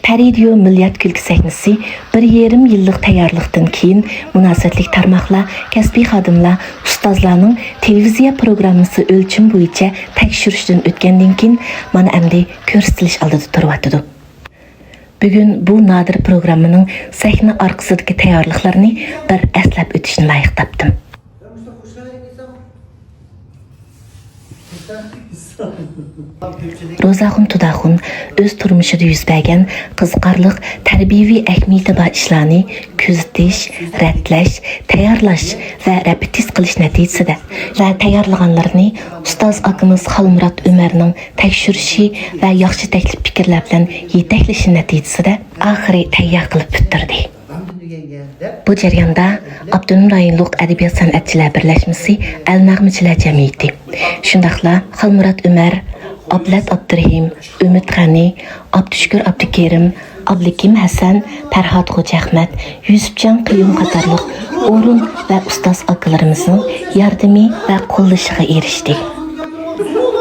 Paridio Milliyet Külki Sahnesi 1,5 yıllık tayyorlikdan keyin munosabatlik tarmoqlar, kasbiy xodimlar, ustozlarning televiziya programmasi o'lchim bo'yicha tekshirishdan o'tgandan keyin mana endi ko'rsatilish oldida turyapti. Bugun bu nodir programmaning sahna orqasidagi tayyorliklarini bir eslab o'tishni loyiq topdim. Ro'zaxun Tudaxun o'z turmushida yuz bergan qiziqarli tarbiyaviy ahamiyati bor ishlarni kuzatish, ratlash, tayyorlash va repetitsiya qilish natijasida va tayyorlaganlarni ustoz akamiz Xalmurod Umarning tekshirishi va yaxshi taklif fikrlar bilan yetaklashi natijasida oxiri tayyor qilib bitirdi. Bu jarayonda Abdunum rayonluq adabiyot san'atchilar birlashmasi Al-Nag'michilar jamiyati, shundaqla Xalmurod Umar, Ablat Abdurahim, Umid G'ani, Abdushukur Abdukerim, Abdukim Hasan, Farhod Xo'jaahmad, Yusufjon Qiyum qatorliq o'rin va ustoz akalarimizning yordami va qo'llashiga erishdik.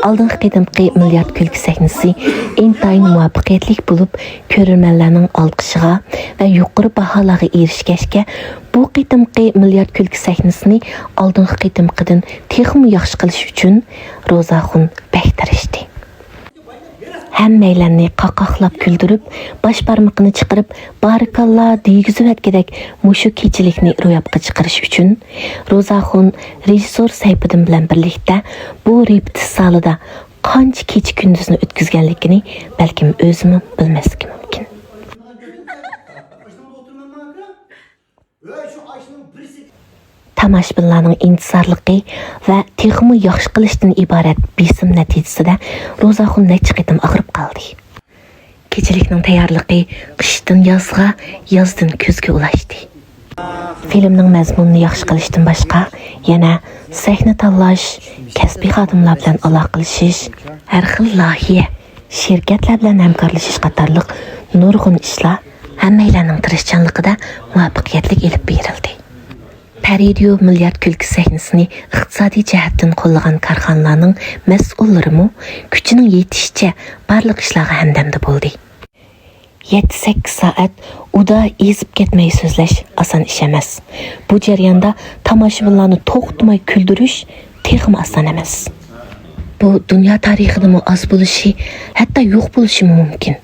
Aldınғы qedimki Milliyet Külki Sahnesi intayin muvaffaqiyatli bo'lib, ko'rurmanlarning olqishiga va yuqori baholarga erishgachga bu qedimki Milliyet Külki Sahnesini aldınғы qedimqidan texmi yaxshi qilish uchun Ro'zaxun bektirishdi. Hammaylarni qaqoqlab kuldirib, bosh barmoqni chiqarib, barakalloh deygizvatgidek mushu kechilikni ro'yobga chiqarish uchun Ro'zaxun rejissor Sayfiddin bilan birlikda bu repetitsiya zalida qancha kecha kunduzni o'tkazganligini balkim o'zim bilmasligim mumkin. Tomoshabinlarning intizorligi va texmi yaxshi qilishdan iborat besim natijasida Ro'zaxun necha qitim og'rib qoldi. Kechilikning tayyorligi qishdan yozga, yozdan kuzga ulashdi. Filmning mazmunini yaxshi qilishdan boshqa yana sahna tanlash, kasbiy xodimlar bilan aloqalashish, har xil loyiha, shirkatlar bilan hamkorlashish qatorliq nurg'un ishlar hammalarning tirishchanligida muvaffaqiyatli elib berildi. Paridio Milliyet Külki Sahnesini iqtisodiy jihatdan qo'llagan korxonalarning mas'ullarimi kuchining yetishicha barliq ishlarga hamdamda bo'ldi. 7-8 soat uda ezib ketmay so'zlash oson ish emas. Bu jarayonda tomoshabinlarni to'xtamay kuldirish texmi oson emas. Bu dunyo tarixida oz bo'lishi, hatto yo'q bo'lishi mumkin.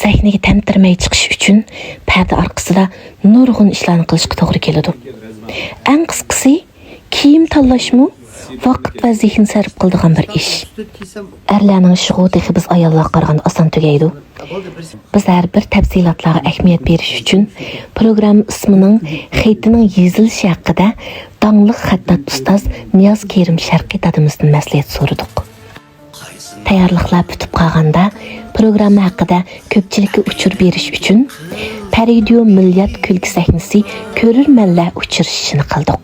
Sahnaga tamtirmay chiqish uchun parda orqasida nurg'un ishlarni qilishga to'g'ri keladi. Eng qisqasi kiyim tanlashmi vaqt va zehn sarf qiladigan bir ish. Erlarning shug'udiga biz ayollar qaraganda oson tugaydi. Biz har bir tafsilotlarga ahamiyat berish uchun program ismining xetining yezilishi haqida dangliq xattat ustoz Niyoz Kerim Sharqiy dadimizdan maslahat so'radik. Tayyorliklar bitib qolganda programma haqida ko'pchilikka uchur berish uchun Paridio Milliyet Külki Sahnesi ko'rurmanlar uchirishini qildik.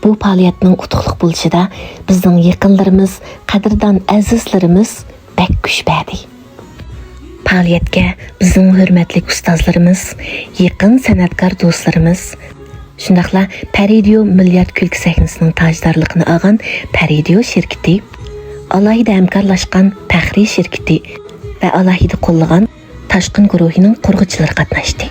Bu faoliyatning utuqliq bo'lishida bizning yaqinlarimiz, qadrdon azizlarimiz bak kuch berdi. Faoliyatga bizning hurmatli ustozlarimiz, yaqin san'atkor do'stlarimiz, shundaqla Paridio Milliyet Külki Sahnesining tojdorligini olgan Paridio shirkati, alohida hamkorlashgan Faxriy shirkati va alohida qo'llagan Tashqin guruhining qurg'uvchilari qatnashdi.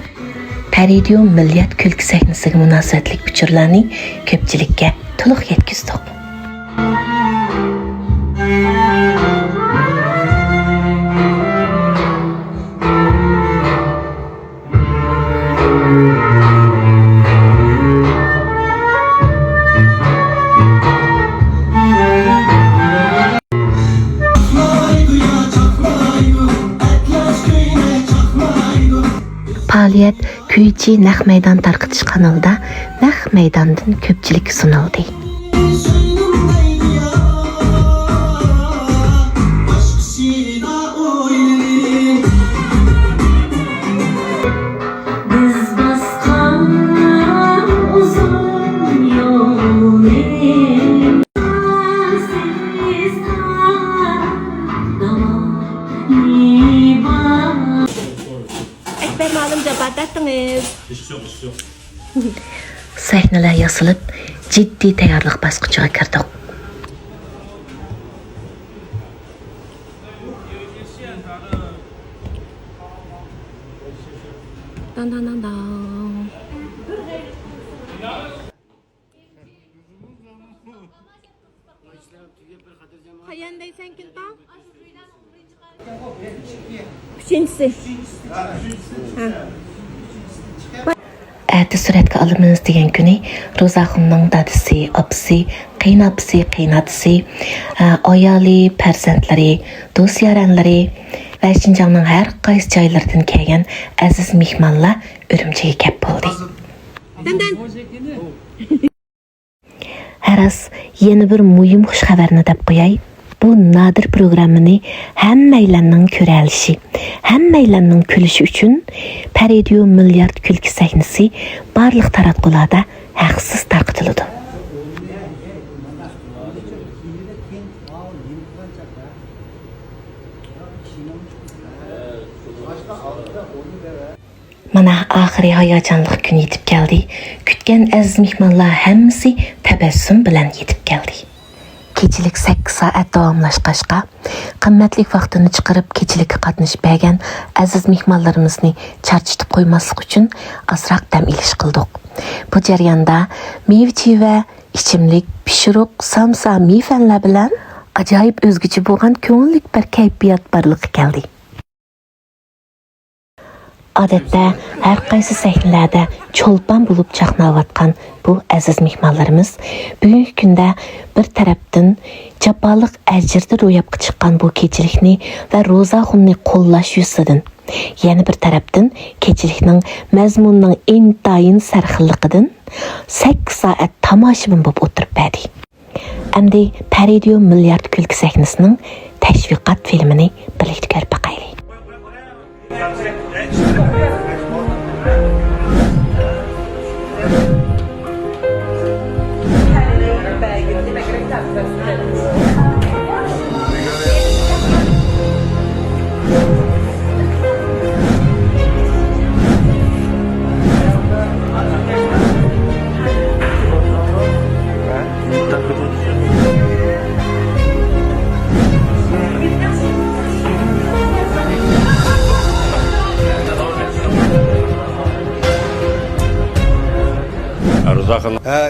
Paridio Milliyet Külki Sahnesiga munosabatli uchurlarni ko'pchilikka to'liq yetkazdik. Faoliyat Kuychi naq maydon tarqitish kanalida naq maydondan ko'pchilik sunildi. Sahnalar yasilib, jiddiy tayyorlik bosqichiga kirdik. Qayandaysan Kunton? Uchinchisi. Әті суретке алымыз деген күні Розахымның дадысы, апысы, қайнапысы, қайнатысы, ayali, пәрсентлері, дос яранлары və Şinjanның hər qaysı жайлардан келген әзіз mehmanlar Ürümçiге kep болды. Hər az yeni bir mühim xuş xəbərini deb qoyay. Bu nadir programını həmməylənin körəlişi, həmməylənin külüşü üçün Paridio milyard külki səhnəsi barlıq taratqularda haqsız tarqıtılıdı. Mana axiri hayacanlıq gün yetib gəldi. Kütken əziz mehmanlar həmmisi təbəssüm bilən yetib gəldi. Keçilik 8 saat davamlaşqaşqa, qimmatlik vaqtini chiqarib keçilikka qatnashib bergan aziz mehmonlarimizni charchitib qo'ymaslik uchun azroq dam ilish qildik. Bu jarayonda meva-cheva, ichimlik, pishiriq, samsa, mefanlar bilan ajoyib o'zgacha bo'lgan ko'ngillik bir kayfiyat barliqqa keldi. Odatda har qaysi sahnalarda cho'lpon bo'lib chaqnayotgan bu aziz mehmonlarimiz bugungi kunda bir tarafdan jaboliq ajrda ro'yobga chiqqan bu kechilikni va ro'zaxunni qo'llash yusidan, yana bir tarafdan kechilikning mazmunining intayin sarxilligidan 8 soat tomoshabin bo'lib o'tirib berdi. Endi Paridio milyard kulki sahnasining tashviqot filmini birlikda ko'rib boqaylik.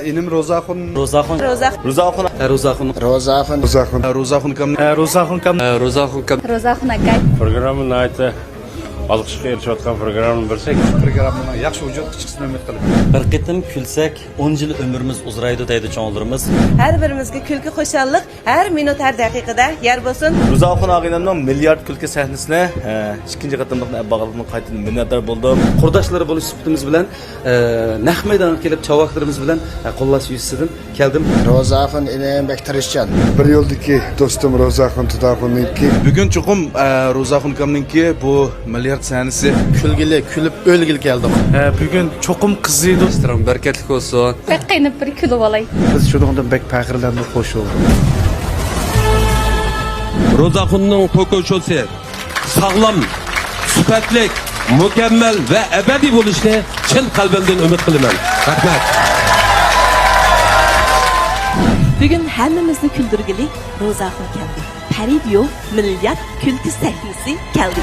İnim Rozahun. Rozahun akay. Programın ayeti alışıqqa erişayotgan programın birsi. Programına yaxshi vujud chiqishini umid qilib. Bir qitim kulsak 10 yil ömrümüz uzraydi deydi cho'nglarimiz. Her birimizga kulki xo'shallik her minut her daqiqada yer bo'lsin. Rozahun ağaynamның milyard külki sahnesine ikinci qatımlıqni bağlılığını qaytını minnettar buldum. Qurdaşları bo'lish suhbatimiz bilan naq maydonga kelib chavaqlarimiz bilan qo'llash yuzasidan keldim. Rozafın inim bektirişcan. Bir yo'ldagi do'stim Rozahun Tudaxunninki. Bugün çuqum Rozahun kamninki bu milyard sahnesi Külgili, külüp ölgili geldik. Bugün cho'qim qiziydi. Dostlarım bereketli olsun. Bek qiynab bir kulib olay. Biz shuningdan bek faxrlanib qo'shildik. Rozahunning ko'ko'chosi sog'lom, sifatlik, mukammal va abadiy bo'lishini chin qalbimdan umid qilaman. Rahmat. Bugün hammamizni kuldirgili Rozahun keldi. Paridio milyard kulki sahnasi keldi.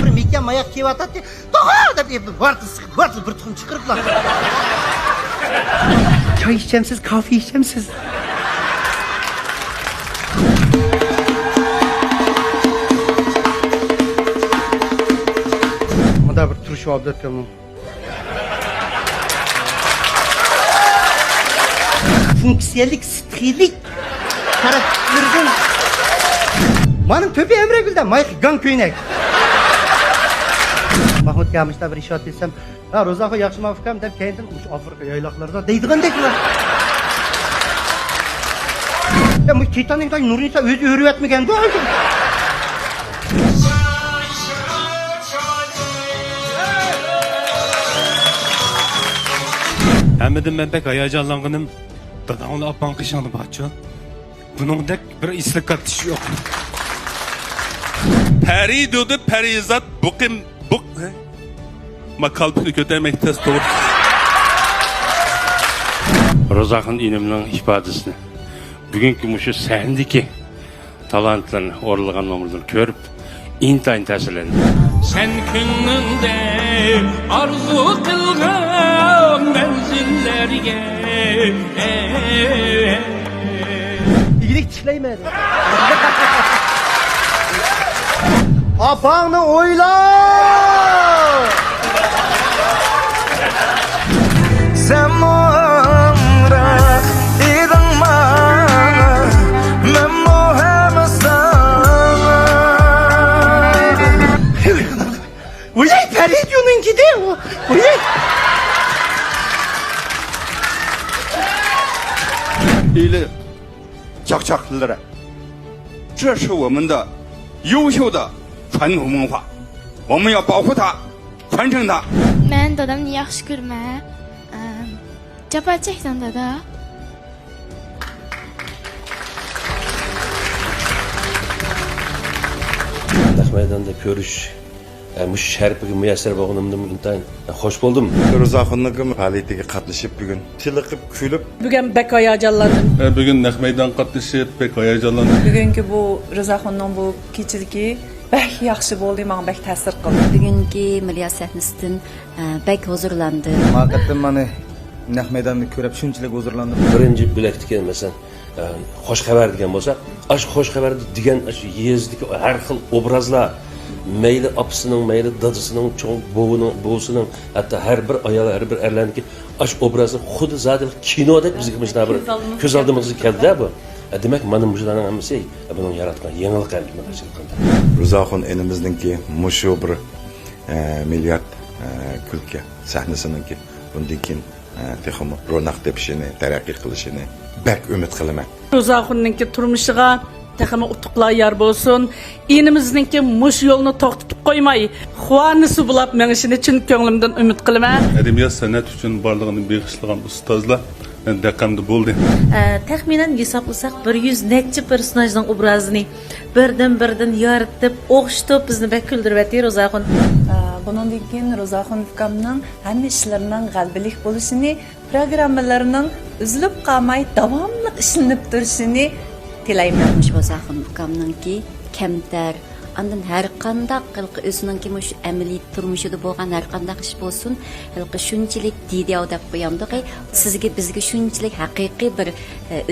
Bir mekan mayak kevatadi. To'g'ri deb vartı bir tuxum chiqiriblar. Çay içemsiz, kahve içemsiz. Bunda bir turuş oldu etganman. Funksiyalik, stillik karakterden. Benim töpe Emregül'den Mike Gang köynek. Mahmut gelmişler bir işaret etsem, ha Rozafı yaxşı mafukam deb kendim Afrika yaylaqlarida deydigandeklar. Ya bu Titan'ın da Nurisa özü örüp etmegen de. Həmidim mən pek hayacanlanğınım. Dadağını apan qışanı bahçın. Bunun dek bir islik katışı yok. Peri diyordu, perizat bukim buk. Ma kalbini götürmek tez doğru. Rozahun inimnin ifadesini. Bugünkü muşu səhnədəki talantlarını, orlagan nomurlarını görüp, intayin ta'sirlandim. Sen ko'nglingda orzu qilgan manzillarga İyilik tişleyme. Apanı oyla. Sen muamrak idin bana, men muhem sana. Uyay Peridyon'un gidiyor. Uyay. 一类讲讲了，这是我们的优秀的传统文化，我们要保护它，传承它。 Men dadamni yaxshi ko'rman. Jabr chekdim dada. Naq maydonda ko'rish, mush sharpiga muyassar bo'lganimdan intayin xush bo'ldim. Ro'zaxonning faoliyatiga qatnashib bugun tiliqib kulib Bugün bek hayacanlandım. Bugün naq maydon qatnashib pek hayajonlandim. Bugünkü bu Rızaxonның bu keçiligi bek yaxshi bo'ldi, menga bek ta'sir qildi. Bugungi milliy sahnasidan bek huzurlandi. Haqiqatan meni naq maydonni ko'rib shunchalik huzurlandim. Birinchi bilakdiki masalan xush xabar degan bo'lsa, ash xush xabar degan ash yezdagi har xil obrazlar mayli opasining, mayli dadasining, cho'ng buvisining, hatto har bir ayol, har bir erlarniki ash obrazni xuddi zodi kinodek bizga mana bir ko'z oldimizga keldi bu. Demak, mana bularning hammasi buning yaratgan yangilik emas. Ro'zaxon elimizningki mushu bir milliard kulka sahnasininki bundan keyin texmo ro'naq tepishini, taraqqiy qilishini bak umid qilaman. Rızaxonninki turmushiga texmi utuqlar yor bo'lsin. Inimizningki mush yo'lni to'xtatib qo'ymay, xuvonisi bulab mengishini chin ko'nglimdan umid qilaman. Adabiyot san'at uchun barlig'ini beg'ishlagan ustozlar daqamda bo'ldi. Taxminan hisoblasak 100 necha personajning obrazini birdan yoritib, o'xshatib bizni bak kuldiryapti Ro'zaxon. Bundan keyin Ro'zaxon ukamning hamma ishlarining g'albilik bo'lishini, programmalarining uzilib qolmay davomli ishlanib turishini tilayman. Ro'zaxon ukamninki kamtar, andan har qanday qilqi o'zininki mush amaliy turmushida bo'lgan har qanday ish bo'lsin, qilqi shunchalik didiyo deb qo'yamdiq. Sizga bizga shunchalik haqiqiy bir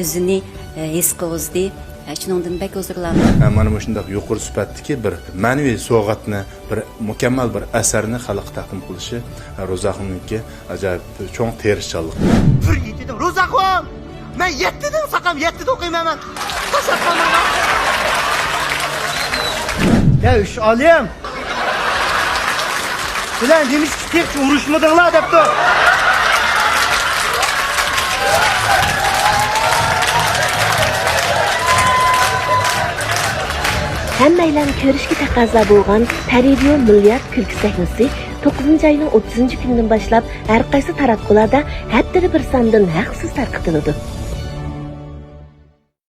o'zini his qildi. Shuningdan bek huzurlandim. Mana bu shunday yuqori sifatdagi bir ma'naviy sovg'atni, bir mukammal bir asarni xalqqa taqdim qilishi Ro'zaxonniki ajoyib cho'ng tirishchanlik. Bir yetim Ro'zaxon. Men 7dan saqam 7da o'qiyman. Tashaqqamman. Ya ish olim. Bilan demiş ki tek urushmadinglar debdi. Hammaylar ko'rishga taqozo bo'lgan Peridion milliard kulki sahnasi 9-oyning 30-kunidan boshlab har qaysi taratqularda haftada bir sondan haqsiz tarqatiladi.